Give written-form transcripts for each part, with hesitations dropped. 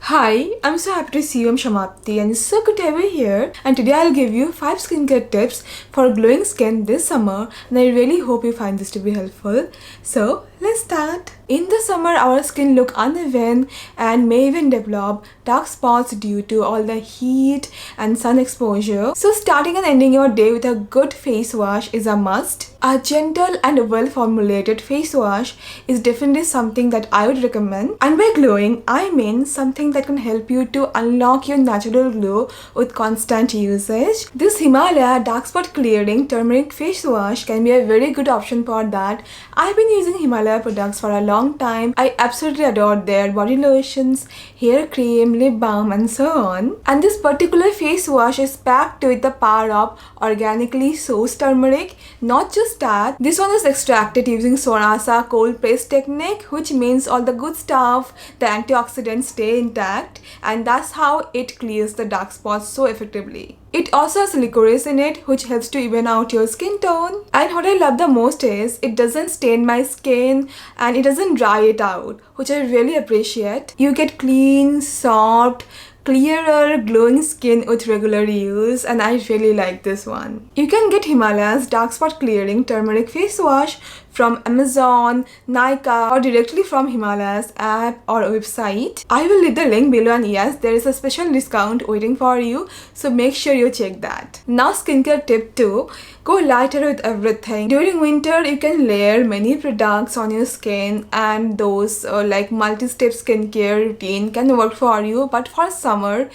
Hi, I'm so happy to see you. I'm Shamapti and it's so good to have you here. And today I'll give you 5 skincare tips for glowing skin this summer, and I really hope you find this to be helpful. So let's start. In the summer, our skin look uneven and may even develop dark spots due to all the heat and sun exposure. So starting and ending your day with a good face wash is a must. A gentle and well formulated face wash is definitely something that I would recommend. And by glowing, I mean something that can help you to unlock your natural glow with constant usage. This Himalaya dark spot clearing turmeric face wash can be a very good option for that. I've been using Himalaya products for a long time. I absolutely adore their body lotions, hair cream, lip balm and so on. And this particular face wash is packed with the power of organically sourced turmeric. Not just that, this one is extracted using Svarasa cold press technique, which means all the good stuff, the antioxidants stay intact, and that's how it clears the dark spots so effectively. It also has licorice in it, which helps to even out your skin tone. And what I love the most is it doesn't stain my skin and it doesn't dry it out, which I really appreciate. You get clean, soft, clearer, glowing skin with regular use, and I really like this one. You can get Himalaya's dark spot clearing turmeric face wash from Amazon, Nykaa, or directly from Himalaya's app or website. I will leave the link below, and yes, there is a special discount waiting for you, so make sure you check that. Now skincare tip 2. Go lighter with everything. During winter, you can layer many products on your skin, and those like multi-step skincare routine can work for you. But for summer,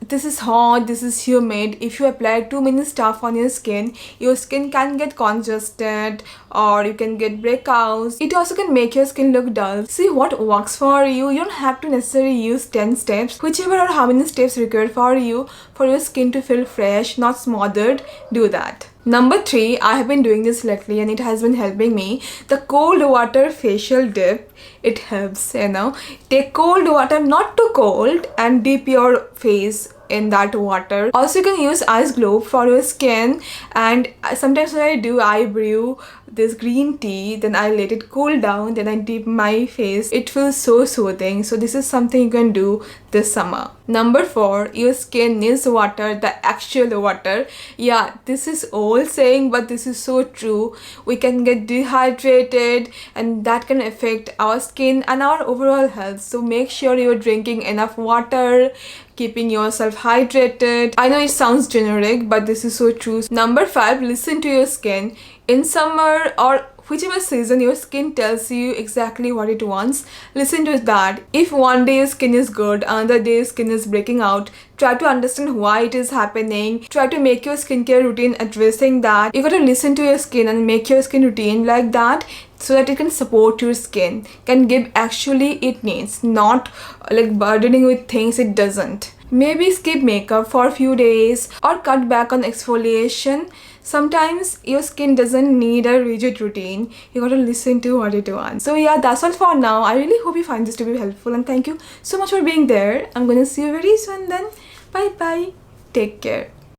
this is hot, this is humid. If you apply too many stuff on your skin can get congested or you can get breakouts. It also can make your skin look dull. See what works for you. You don't have to necessarily use 10 steps. Whichever or how many steps required for you for your skin to feel fresh, not smothered, do that. Number 3, I have been doing this lately and it has been helping me. The cold water facial dip. It helps, Take cold water, not too cold, and dip your face in that water. Also, you can use ice globe for your skin, and sometimes when I brew this green tea, then I let it cool down, then I dip my face. It feels so soothing. So this is something you can do this summer. Number 4, your skin needs water, the actual water. Yeah, this is old saying, but this is so true. We can get dehydrated and that can affect our skin and our overall health. So make sure you're drinking enough water, keeping yourself hydrated. I know it sounds generic, but this is so true. Number 5, listen to your skin. In summer or whichever season your skin tells you exactly what it wants, listen to that. If one day your skin is good, another day your skin is breaking out, try to understand why it is happening. Try to make your skincare routine addressing that. You gotta listen to your skin and make your skin routine like that, so that it can support your skin, can give actually it needs, not like burdening with things it doesn't. Maybe skip makeup for a few days or cut back on exfoliation. Sometimes your skin doesn't need a rigid routine. You gotta listen to what it wants. So yeah, that's all for now. I really hope you find this to be helpful, and thank you so much for being there. I'm gonna see you very soon then. Bye bye. Take care.